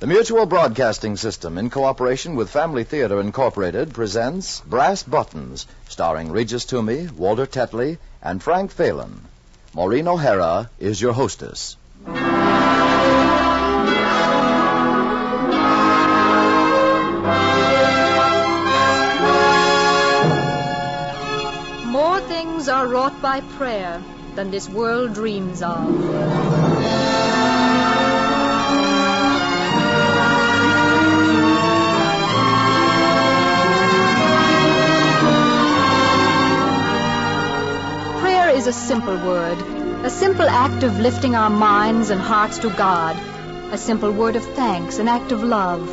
The Mutual Broadcasting System, in cooperation with Family Theater Incorporated, presents Brass Buttons, starring Regis Toomey, Walter Tetley, and Frank Phelan. Maureen O'Hara is your hostess. More things are wrought by prayer than this world dreams of. Is a simple word, a simple act of lifting our minds and hearts to God, a simple word of thanks, an act of love.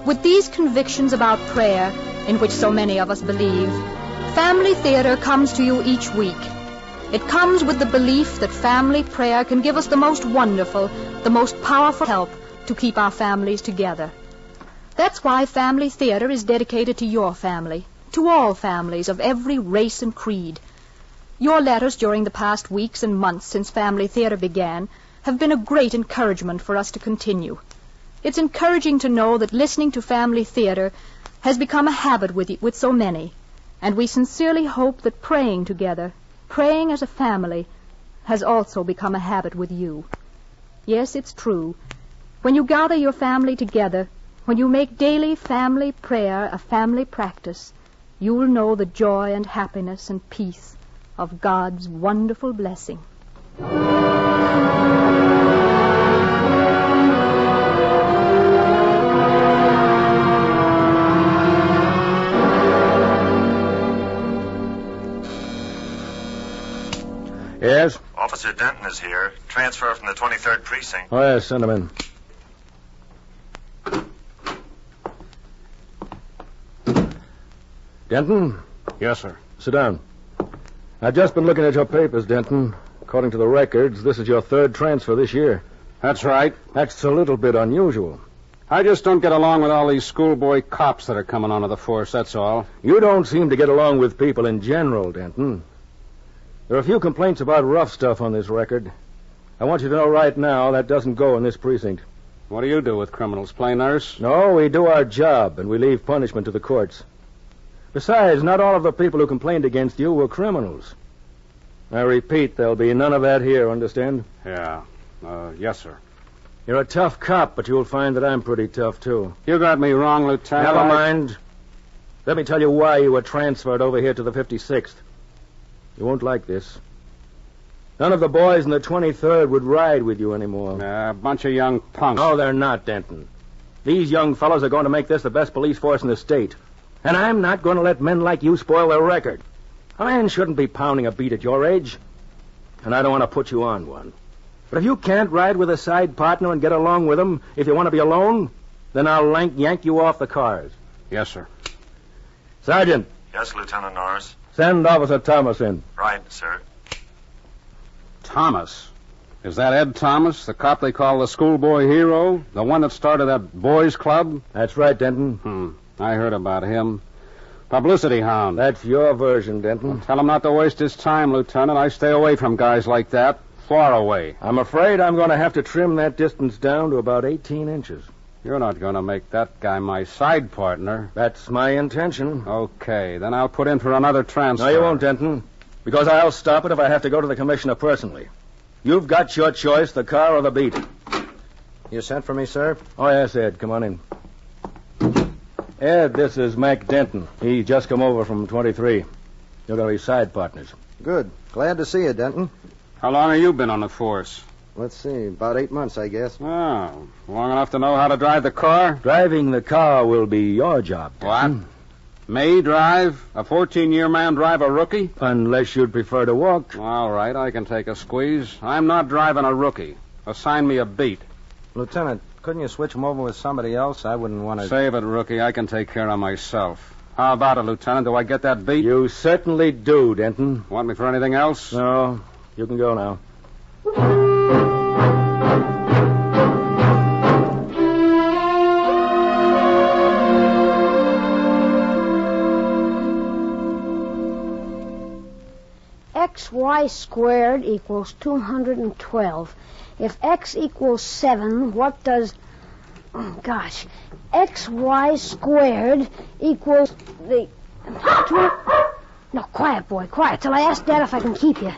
With these convictions about prayer, in which so many of us believe, Family Theater comes to you each week. It comes with the belief that family prayer can give us the most wonderful, the most powerful help to keep our families together. That's why Family Theater is dedicated to your family, to all families of every race and creed. Your letters during the past weeks and months since Family Theater began have been a great encouragement for us to continue. It's encouraging to know that listening to Family Theater has become a habit with so many, and we sincerely hope that praying together, praying as a family, has also become a habit with you. Yes, it's true. When you gather your family together, when you make daily family prayer a family practice, you will know the joy and happiness and peace of God's wonderful blessing. Yes? Officer Denton is here. Transfer from the 23rd Precinct. Oh, yes, send him in. Denton? Yes, sir. Sit down. I've just been looking at your papers, Denton. According to the records, this is your third transfer this year. That's right. That's a little bit unusual. I just don't get along with all these schoolboy cops that are coming onto the force, that's all. You don't seem to get along with people in general, Denton. There are a few complaints about rough stuff on this record. I want you to know right now that doesn't go in this precinct. What do you do with criminals, play nurse? No, we do our job, and we leave punishment to the courts. Besides, not all of the people who complained against you were criminals. I repeat, there'll be none of that here, understand? Yeah. Yes, sir. You're a tough cop, but you'll find that I'm pretty tough, too. You got me wrong, Lieutenant. Never mind. Let me tell you why you were transferred over here to the 56th. You won't like this. None of the boys in the 23rd would ride with you anymore. A bunch of young punks. No, they're not, Denton. These young fellows are going to make this the best police force in the state. And I'm not going to let men like you spoil their record. A man shouldn't be pounding a beat at your age. And I don't want to put you on one. But if you can't ride with a side partner and get along with him, if you want to be alone, then I'll yank you off the cars. Yes, sir. Sergeant. Yes, Lieutenant Norris. Send Officer Thomas in. Right, sir. Thomas? Is that Ed Thomas, the cop they call the schoolboy hero? The one that started that boys' club? That's right, Denton. I heard about him. Publicity hound. That's your version, Denton. Well, tell him not to waste his time, Lieutenant. I stay away from guys like that. Far away. I'm afraid I'm going to have to trim that distance down to about 18 inches. You're not going to make that guy my side partner. That's my intention. Okay, then I'll put in for another transfer. No, you won't, Denton. Because I'll stop it if I have to go to the commissioner personally. You've got your choice, the car or the beat. You sent for me, sir? Oh, yes, Ed. Come on in. Ed, this is Mac Denton. He just come over from 23. You're going to be side partners. Good. Glad to see you, Denton. How long have you been on the force? Let's see, about 8 months, I guess. Oh, long enough to know how to drive the car? Driving the car will be your job, Denton. What? Me drive? A 14-year man drive a rookie? Unless you'd prefer to walk. All right, I can take a squeeze. I'm not driving a rookie. Assign me a beat. Lieutenant, couldn't you switch him over with somebody else? I wouldn't want to... Save it, rookie. I can take care of myself. How about it, Lieutenant? Do I get that beat? You certainly do, Denton. Want me for anything else? No. You can go now. XY squared equals 212. If x equals 7, what does Gosh. XY squared equals the... No, quiet, boy, quiet, till I ask Dad if I can keep you.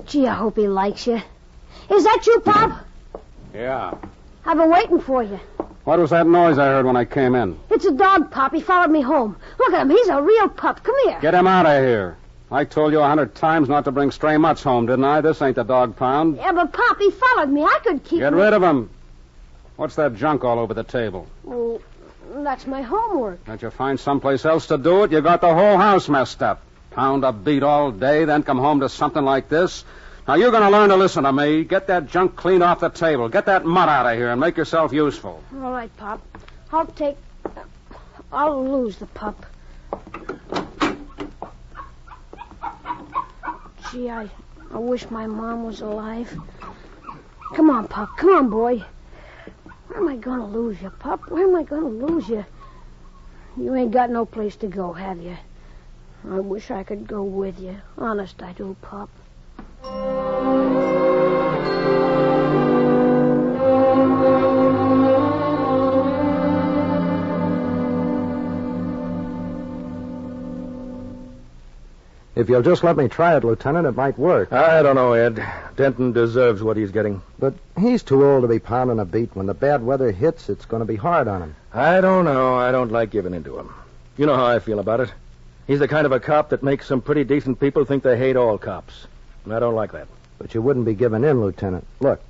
Gee, I hope he likes you. Is that you, Pop? Yeah. I've been waiting for you. What was that noise I heard when I came in? It's a dog, Pop. He followed me home. Look at him. He's a real pup. Come here. Get him out of here. I told you 100 times not to bring stray mutts home, didn't I? This ain't the dog pound. Yeah, but Pop, he followed me. I could keep Get him. rid of him. What's that junk all over the table? Well, that's my homework. Can't you find someplace else to do it? You got the whole house messed up. Pound a beat all day, then come home to something like this. Now, you're going to learn to listen to me. Get that junk clean off the table. Get that mutt out of here and make yourself useful. All right, Pop. I'll lose the pup. Gee, I wish my mom was alive. Come on, Pop. Come on, boy. Where am I going to lose you, Pop? Where am I going to lose you? You ain't got no place to go, have you? I wish I could go with you. Honest, I do, Pop. If you'll just let me try it, Lieutenant, it might work. I don't know, Ed. Denton deserves what he's getting. But he's too old to be pounding a beat. When the bad weather hits, it's going to be hard on him. I don't know. I don't like giving in to him. You know how I feel about it. He's the kind of a cop that makes some pretty decent people think they hate all cops. And I don't like that. But you wouldn't be giving in, Lieutenant. Look,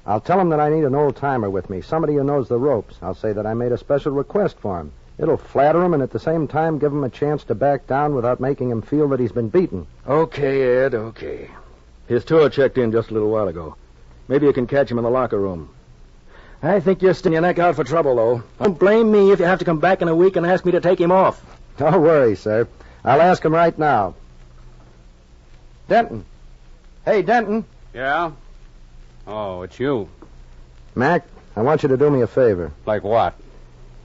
I'll tell him that I need an old-timer with me, somebody who knows the ropes. I'll say that I made a special request for him. It'll flatter him and at the same time give him a chance to back down without making him feel that he's been beaten. Okay, Ed, okay. His tour checked in just a little while ago. Maybe you can catch him in the locker room. I think you're sticking your neck out for trouble, though. Don't blame me if you have to come back in a week and ask me to take him off. Don't worry, sir. I'll ask him right now. Denton. Hey, Denton. Yeah? Oh, it's you. Mac, I want you to do me a favor. Like what?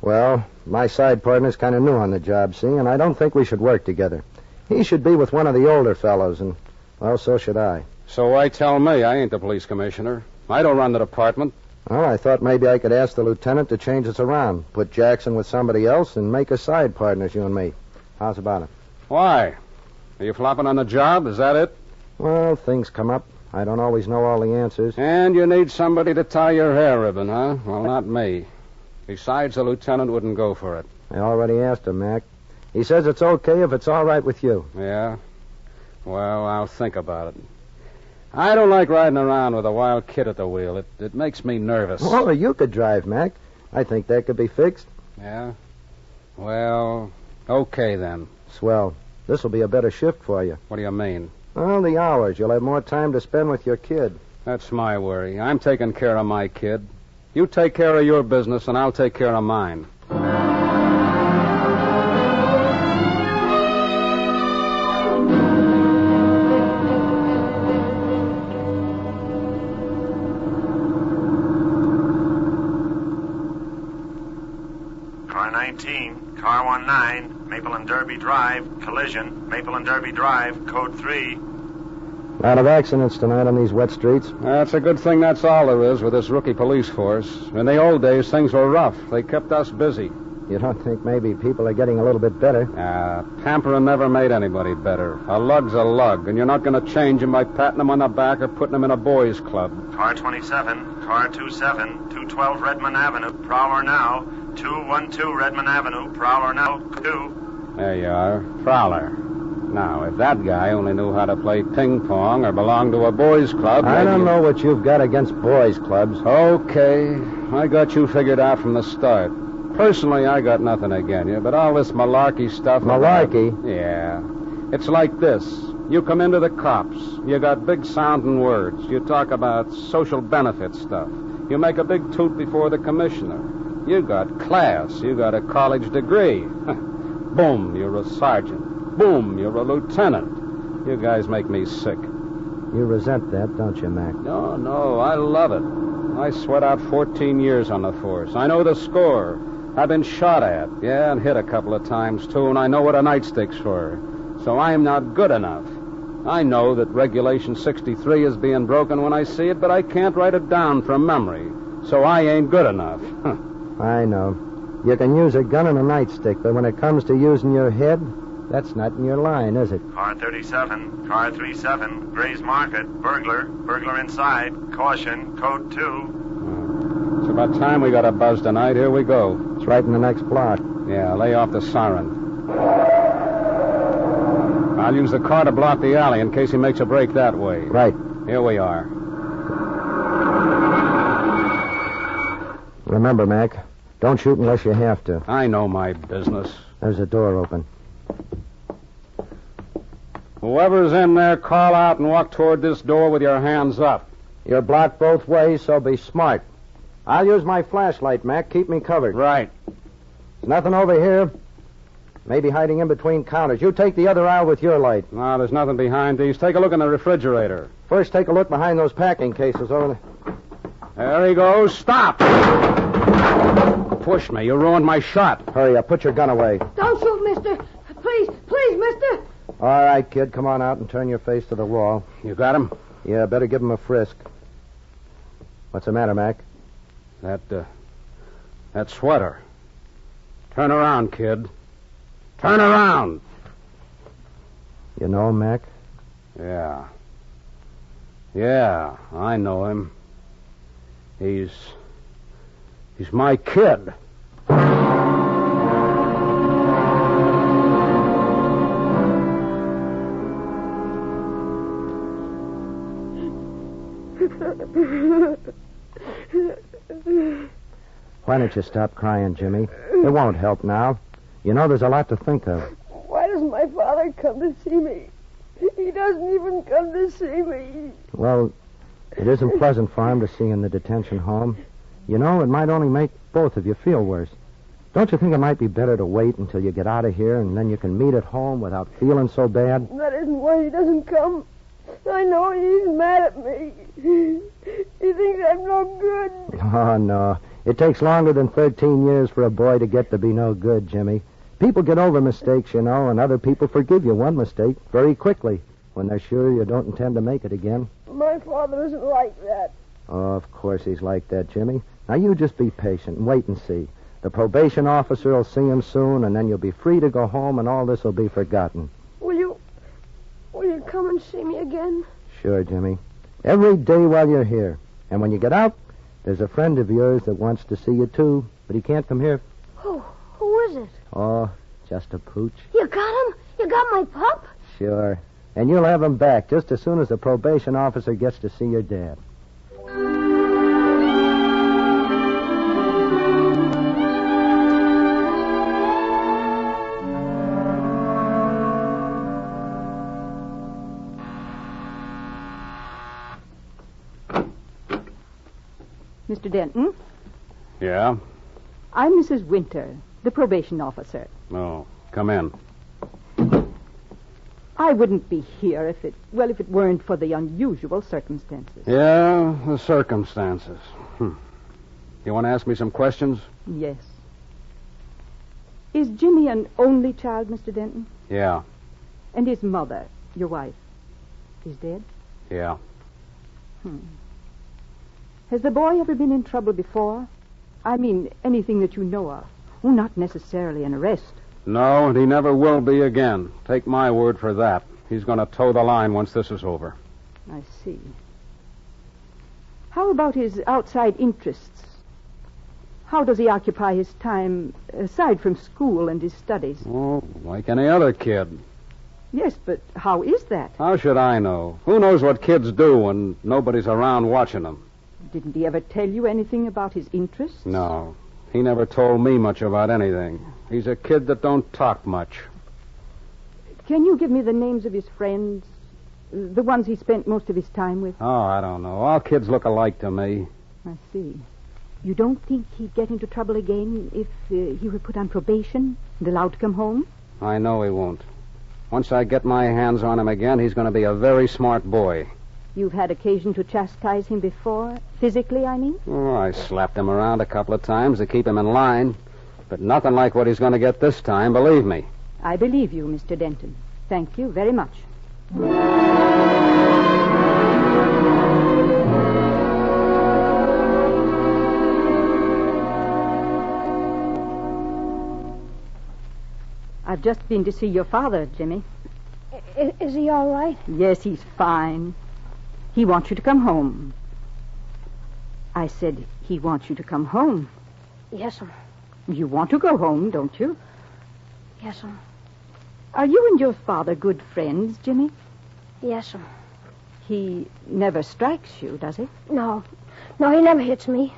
Well, my side partner's kind of new on the job, see, and I don't think we should work together. He should be with one of the older fellows, and, well, so should I. So why tell me? I ain't the police commissioner. I don't run the department. Well, I thought maybe I could ask the lieutenant to change us around, put Jackson with somebody else, and make us side partners, you and me. How's about it? Why? Are you flopping on the job? Is that it? Well, things come up. I don't always know all the answers. And you need somebody to tie your hair ribbon, huh? Well, not me. Besides, the lieutenant wouldn't go for it. I already asked him, Mac. He says it's okay if it's all right with you. Yeah? Well, I'll think about it. I don't like riding around with a wild kid at the wheel. It makes me nervous. Oh, you could drive, Mac. I think that could be fixed. Yeah? Well, okay then. Swell. This will be a better shift for you. What do you mean? Well, the hours. You'll have more time to spend with your kid. That's my worry. I'm taking care of my kid. You take care of your business, and I'll take care of mine. Car 19, car 19, Maple and Derby Drive, collision, Maple and Derby Drive, code 3. A lot of accidents tonight on these wet streets. That's a good thing that's all there is with this rookie police force. In the old days, things were rough. They kept us busy. You don't think maybe people are getting a little bit better? Pampering never made anybody better. A lug's a lug, and you're not going to change him by patting him on the back or putting him in a boys' club. Car 27, car 27, 212 Redmond Avenue, Prowler now, 212 Redmond Avenue, Prowler now, 2. There you are, Prowler. Now, if that guy only knew how to play ping-pong or belonged to a boys' club... I don't know what you've got against boys' clubs. Okay, I got you figured out from the start. Personally, I got nothing against you, but all this malarkey stuff... Malarkey? Yeah. It's like this. You come into the cops. You got big sounding words. You talk about social benefit stuff. You make a big toot before the commissioner. You got class. You got a college degree. Boom, you're a sergeant. Boom, you're a lieutenant. You guys make me sick. You resent that, don't you, Mac? No, I love it. I sweat out 14 years on the force. I know the score. I've been shot at, yeah, and hit a couple of times, too, and I know what a nightstick's for. So I'm not good enough. I know that Regulation 63 is being broken when I see it, but I can't write it down from memory. So I ain't good enough. I know. You can use a gun and a nightstick, but when it comes to using your head, that's not in your line, is it? Car 37, car 37, Gray's Market, burglar inside, caution, code 2. It's about time we got a buzz tonight. Here we go. It's right in the next block. Yeah, lay off the siren. I'll use the car to block the alley in case he makes a break that way. Right. Here we are. Remember, Mac, don't shoot unless you have to. I know my business. There's a door open. Whoever's in there, call out and walk toward this door with your hands up. You're blocked both ways, so be smart. I'll use my flashlight, Mac. Keep me covered. Right. There's nothing over here. Maybe hiding in between counters. You take the other aisle with your light. No, there's nothing behind these. Take a look in the refrigerator. First, take a look behind those packing cases over there. There he goes. Stop! Push me. You ruined my shot. Hurry up. Put your gun away. Don't shoot, mister. Please, mister. All right, kid. Come on out and turn your face to the wall. You got him? Yeah, better give him a frisk. What's the matter, Mac? That sweater. Turn around, kid. Turn around. You know him, Mac? Yeah. Yeah, I know him. He's my kid. Why don't you stop crying, Jimmy? It won't help now. You know there's a lot to think of. Why doesn't my father come to see me? He doesn't even come to see me. Well, it isn't pleasant for him to see you in the detention home. You know, it might only make both of you feel worse. Don't you think it might be better to wait until you get out of here and then you can meet at home without feeling so bad? That isn't why he doesn't come. I know he's mad at me. He thinks I'm no good. Oh, no. It takes longer than 13 years for a boy to get to be no good, Jimmy. People get over mistakes, you know, and other people forgive you one mistake very quickly when they're sure you don't intend to make it again. My father isn't like that. Oh, of course he's like that, Jimmy. Now, you just be patient and wait and see. The probation officer will see him soon, and then you'll be free to go home, and all this will be forgotten. Will you come and see me again? Sure, Jimmy. Every day while you're here. And when you get out, there's a friend of yours that wants to see you, too, but he can't come here. Who is it? Oh, just a pooch. You got him? You got my pup? Sure. And you'll have him back just as soon as the probation officer gets to see your dad. Mr. Denton? Yeah? I'm Mrs. Winter, the probation officer. Oh, come in. I wouldn't be here if it weren't for the unusual circumstances. Yeah, the circumstances. You want to ask me some questions? Yes. Is Jimmy an only child, Mr. Denton? Yeah. And his mother, your wife, is dead? Yeah. Has the boy ever been in trouble before? I mean, anything that you know of. Oh, not necessarily an arrest. No, and he never will be again. Take my word for that. He's going to toe the line once this is over. I see. How about his outside interests? How does he occupy his time aside from school and his studies? Oh, like any other kid. Yes, but how is that? How should I know? Who knows what kids do when nobody's around watching them? Didn't he ever tell you anything about his interests? No. He never told me much about anything. He's a kid that don't talk much. Can you give me the names of his friends? The ones he spent most of his time with? Oh, I don't know. All kids look alike to me. I see. You don't think he'd get into trouble again if he were put on probation and allowed to come home? I know he won't. Once I get my hands on him again, he's going to be a very smart boy. You've had occasion to chastise him before? Physically, I mean? Oh, I slapped him around a couple of times to keep him in line. But nothing like what he's going to get this time, believe me. I believe you, Mr. Denton. Thank you very much. I've just been to see your father, Jimmy. Is he all right? Yes, he's fine. He wants you to come home. I said he wants you to come home. Yes'm. You want to go home, don't you? Yes'm. Are you and your father good friends, Jimmy? Yes'm. He never strikes you, does he? No. No, he never hits me.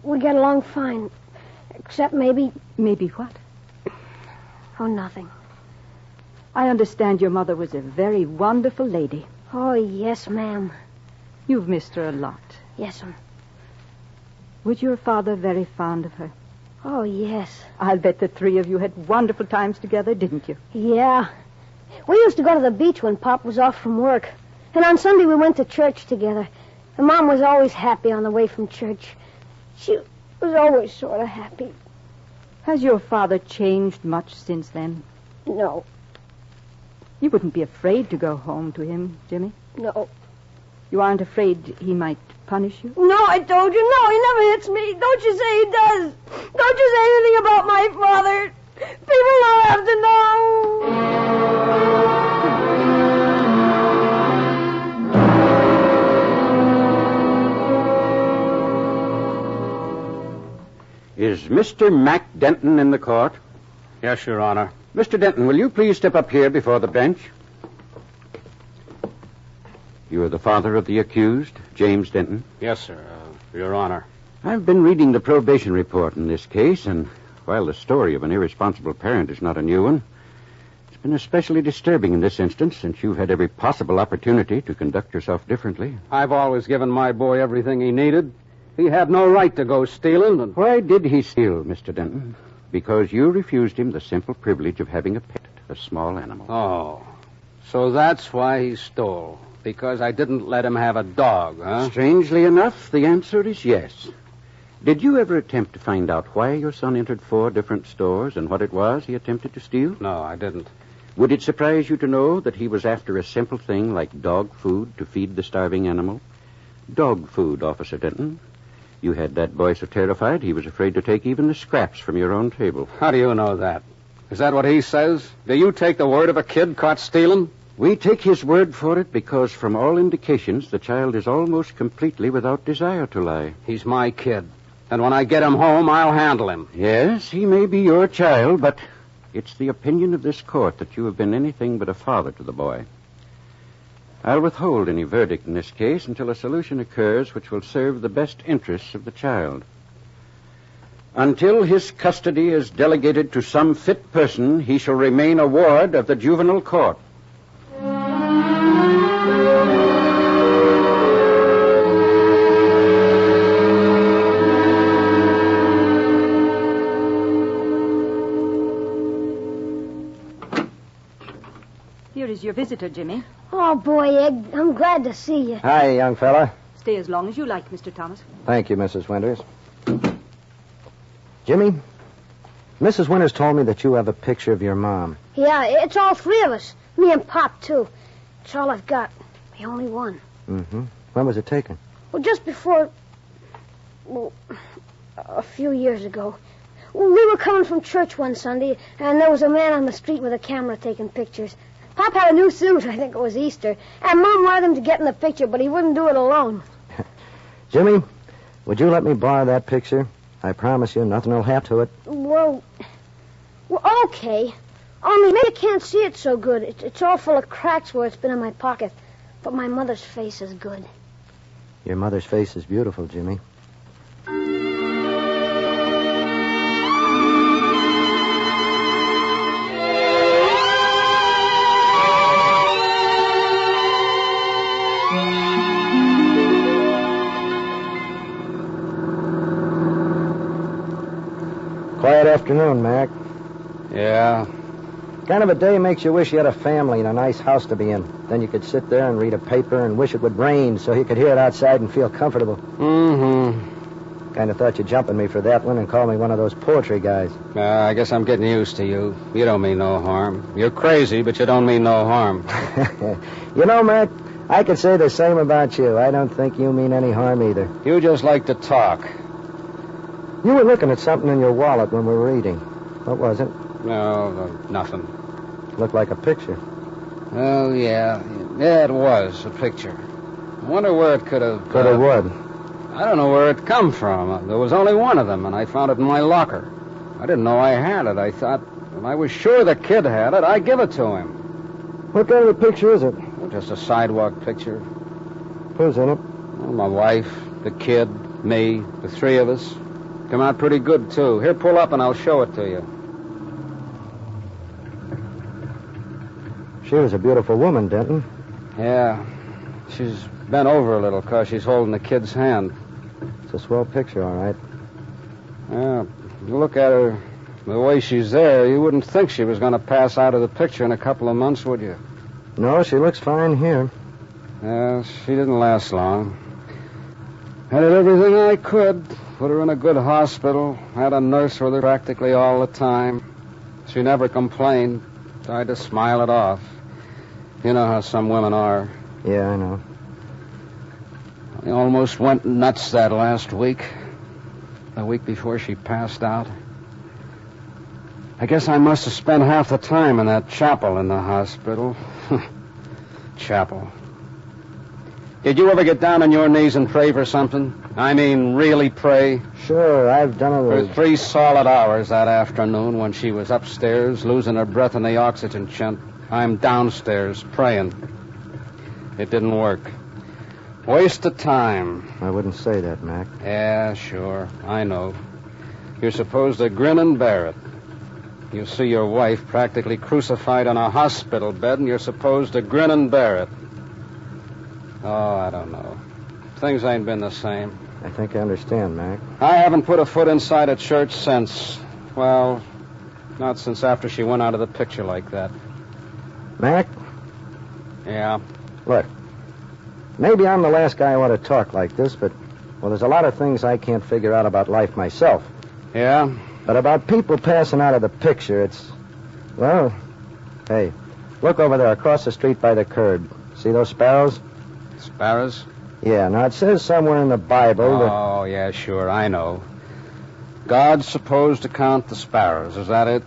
We get along fine. Except maybe... Maybe what? Oh, nothing. I understand your mother was a very wonderful lady. Oh, yes, ma'am. You've missed her a lot. Yes'm. Was your father very fond of her? Oh, yes. I'll bet the three of you had wonderful times together, didn't you? Yeah. We used to go to the beach when Pop was off from work. And on Sunday we went to church together. And Mom was always happy on the way from church. She was always sort of happy. Has your father changed much since then? No. You wouldn't be afraid to go home to him, Jimmy? No. You aren't afraid he might punish you? No, I told you. No, he never hits me. Don't you say he does. Don't you say anything about my father. People don't have to know. Is Mr. Mac Denton in the court? Yes, Your Honor. Mr. Denton, will you please step up here before the bench? You are the father of the accused, James Denton? Yes, sir. Your Honor. I've been reading the probation report in this case, and while the story of an irresponsible parent is not a new one, it's been especially disturbing in this instance since you've had every possible opportunity to conduct yourself differently. I've always given my boy everything he needed. He had no right to go stealing. And why did he steal, Mr. Denton? Because you refused him the simple privilege of having a pet, a small animal. Oh, so that's why he stole. Because I didn't let him have a dog, huh? Strangely enough, the answer is yes. Did you ever attempt to find out why your son entered 4 different stores and what it was he attempted to steal? No, I didn't. Would it surprise you to know that he was after a simple thing like dog food to feed the starving animal? Dog food, Officer Denton. You had that boy so terrified he was afraid to take even the scraps from your own table. How do you know that? Is that what he says? Do you take the word of a kid caught stealing? We take his word for it because from all indications the child is almost completely without desire to lie. He's my kid. And when I get him home, I'll handle him. Yes, he may be your child, but it's the opinion of this court that you have been anything but a father to the boy. I'll withhold any verdict in this case until a solution occurs which will serve the best interests of the child. Until his custody is delegated to some fit person, he shall remain a ward of the juvenile court. Here is your visitor, Jimmy. Oh, boy, Ed, I'm glad to see you. Hi, young fella. Stay as long as you like, Mr. Thomas. Thank you, Mrs. Winters. Jimmy, Mrs. Winters told me that you have a picture of your mom. Yeah, it's all 3 of us. Me and Pop, too. It's all I've got. The only one. Mm-hmm. When was it taken? Well, just before... Well, a few years ago. We were coming from church one Sunday, and there was a man on the street with a camera taking pictures. Pop had a new suit, I think it was Easter, and Mom wanted him to get in the picture, but he wouldn't do it alone. Jimmy, would you let me borrow that picture? I promise you nothing will happen to it. Well, okay. Only maybe I can't see it so good. It's all full of cracks where it's been in my pocket. But my mother's face is good. Your mother's face is beautiful, Jimmy. Quiet afternoon, Mac. Yeah. Kind of a day makes you wish you had a family and a nice house to be in. Then you could sit there and read a paper and wish it would rain so you could hear it outside and feel comfortable. Mm-hmm. Kind of thought you'd jump at me for that one and call me one of those poetry guys. I guess I'm getting used to you. You don't mean no harm. You're crazy, but you don't mean no harm. You know, Mac, I could say the same about you. I don't think you mean any harm either. You just like to talk. You were looking at something in your wallet when we were eating. What was it? No, nothing. Looked like a picture. Oh, yeah. Yeah, it was a picture. I wonder where it could have... Could have what? I don't know where it come from. There was only one of them, and I found it in my locker. I didn't know I had it. I thought, if I was sure the kid had it, I'd give it to him. What kind of a picture is it? Well, just a sidewalk picture. Who's in it? Well, my wife, the kid, me, the three of us. Come out pretty good, too. Here, pull up and I'll show it to you. She was a beautiful woman, Denton. Yeah. She's bent over a little because she's holding the kid's hand. It's a swell picture, all right. Yeah. You look at her, the way she's there, you wouldn't think she was going to pass out of the picture in a couple of months, would you? No, she looks fine here. Yeah, she didn't last long. I did everything I could. Put her in a good hospital. Had a nurse with her practically all the time. She never complained. Tried to smile it off. You know how some women are. Yeah, I know. I almost went nuts that last week. The week before she passed out. I guess I must have spent half the time in that chapel in the hospital. Chapel. Did you ever get down on your knees and pray for something? I mean, really pray? Sure, I've done it. For 3 solid hours that afternoon when she was upstairs, losing her breath in the oxygen tent. I'm downstairs praying. It didn't work. Waste of time. I wouldn't say that, Mac. Yeah, sure. I know. You're supposed to grin and bear it. You see your wife practically crucified on a hospital bed, and you're supposed to grin and bear it. Oh, I don't know. Things ain't been the same. I think I understand, Mac. I haven't put a foot inside a church since. Well, not since after she went out of the picture like that. Mac? Yeah? Look, maybe I'm the last guy who ought to talk like this, but, well, there's a lot of things I can't figure out about life myself. Yeah? But about people passing out of the picture, it's... Well, hey, look over there across the street by the curb. See those sparrows? Sparrows? Yeah, now it says somewhere in the Bible that... Oh, yeah, sure, I know. God's supposed to count the sparrows, is that it?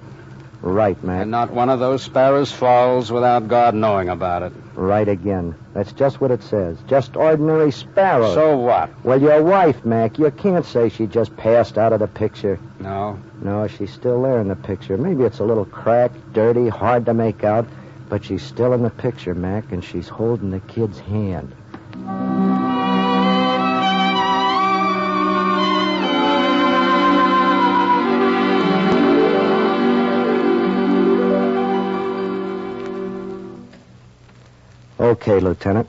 Right, Mac. And not one of those sparrows falls without God knowing about it. Right again. That's just what it says. Just ordinary sparrows. So what? Well, your wife, Mac, you can't say she just passed out of the picture. No? No, she's still there in the picture. Maybe it's a little cracked, dirty, hard to make out, but she's still in the picture, Mac, and she's holding the kid's hand. Okay, Lieutenant.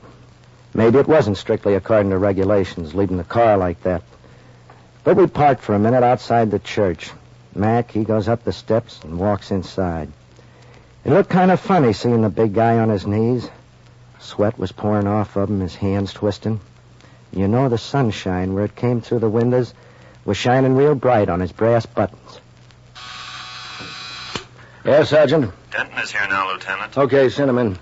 Maybe it wasn't strictly according to regulations, leaving the car like that. But we parked for a minute outside the church. Mac, he goes up the steps and walks inside. It looked kind of funny seeing the big guy on his knees. Sweat was pouring off of him, his hands twisting. You know the sunshine, where it came through the windows, was shining real bright on his brass buttons. Yes, Sergeant? Denton is here now, Lieutenant. Okay, send him in.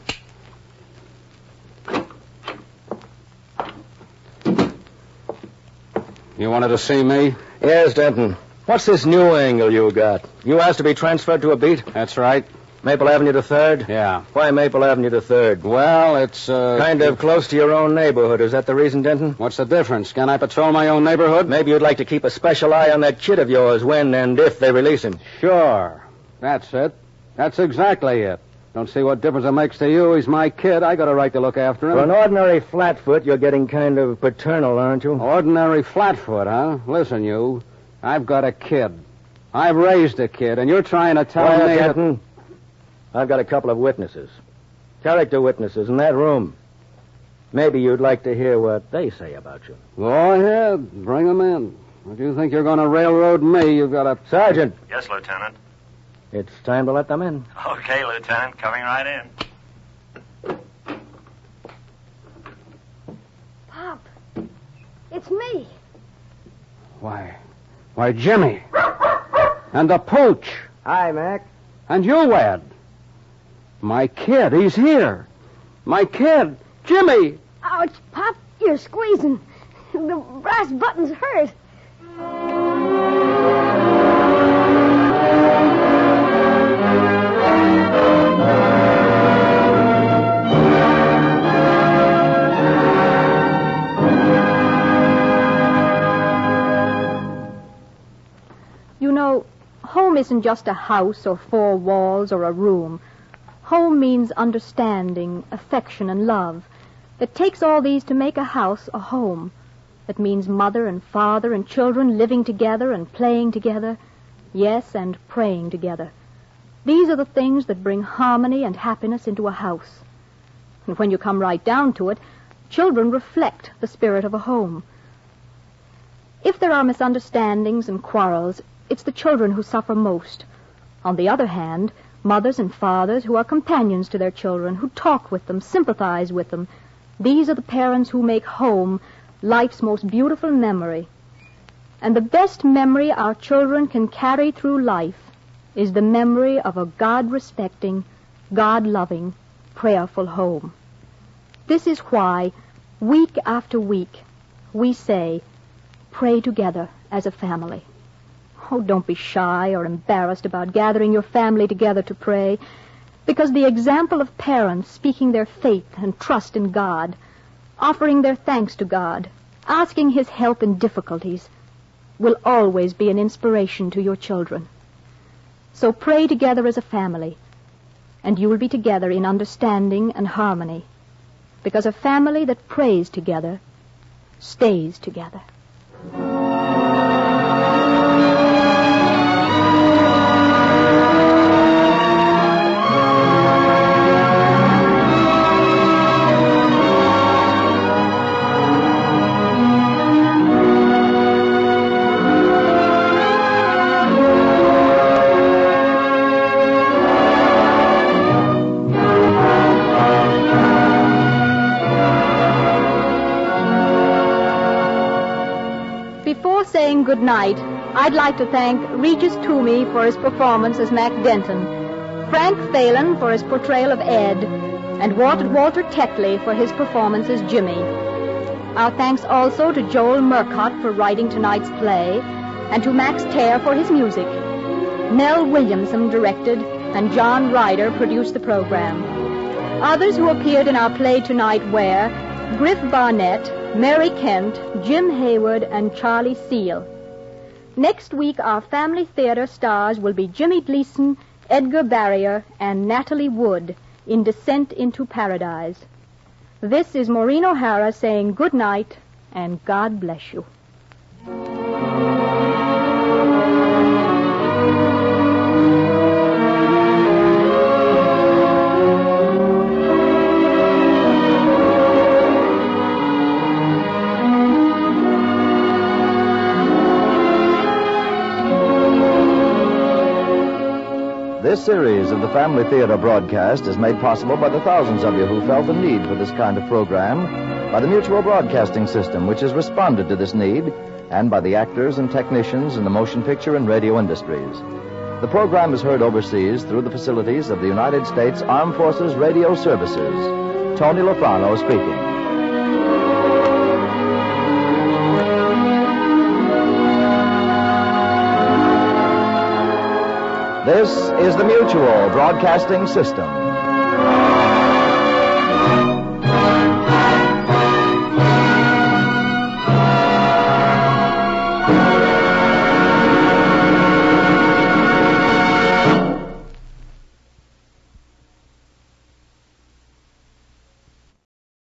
You wanted to see me? Yes, Denton. What's this new angle you got? You asked to be transferred to a beat? That's right. Maple Avenue to 3rd? Yeah. Why Maple Avenue to 3rd? Well, it's, Kind of close to your own neighborhood. Is that the reason, Denton? What's the difference? Can I patrol my own neighborhood? Maybe you'd like to keep a special eye on that kid of yours when and if they release him. Sure. That's it. That's exactly it. Don't see what difference it makes to you. He's my kid. I got a right to look after him. For an ordinary flatfoot, you're getting kind of paternal, aren't you? Ordinary flatfoot, huh? Listen, you. I've got a kid. I've raised a kid, and you're trying to tell me... Denton. I've got a couple of witnesses. Character witnesses in that room. Maybe you'd like to hear what they say about you. Go ahead. Bring them in. If you think you're going to railroad me, you've got to... Sergeant. Yes, Lieutenant. It's time to let them in. Okay, Lieutenant. Coming right in. Pop, it's me. Why, Jimmy. And the pooch. Hi, Mac. And you, Ed. My kid, he's here. My kid, Jimmy. Ouch, Pop, you're squeezing. The brass button's hurt. You know, home isn't just a house or four walls or a room. Home means understanding, affection, and love. It takes all these to make a house a home. It means mother and father and children living together and playing together. Yes, and praying together. These are the things that bring harmony and happiness into a house. And when you come right down to it, children reflect the spirit of a home. If there are misunderstandings and quarrels, it's the children who suffer most. On the other hand, mothers and fathers who are companions to their children, who talk with them, sympathize with them, these are the parents who make home life's most beautiful memory. And the best memory our children can carry through life is the memory of a God-respecting, God-loving, prayerful home. This is why, week after week, we say, pray together as a family. Oh, don't be shy or embarrassed about gathering your family together to pray, because the example of parents speaking their faith and trust in God, offering their thanks to God, asking His help in difficulties, will always be an inspiration to your children. So pray together as a family, and you will be together in understanding and harmony, because a family that prays together stays together. Before saying good night, I'd like to thank Regis Toomey for his performance as Mac Denton, Frank Phelan for his portrayal of Ed, and Walter Tetley for his performance as Jimmy. Our thanks also to Joel Murcott for writing tonight's play, and to Max Terre for his music. Mel Williamson directed, and John Ryder produced the program. Others who appeared in our play tonight were Griff Barnett, Mary Kent, Jim Hayward, and Charlie Seal. Next week, our Family Theater stars will be Jimmy Gleason, Edgar Barrier, and Natalie Wood in Descent into Paradise. This is Maureen O'Hara saying good night, and God bless you. This series of the Family Theater broadcast is made possible by the thousands of you who felt the need for this kind of program, by the Mutual Broadcasting System, which has responded to this need, and by the actors and technicians in the motion picture and radio industries. The program is heard overseas through the facilities of the United States Armed Forces Radio Services. Tony Lofrano speaking. This is the Mutual Broadcasting System.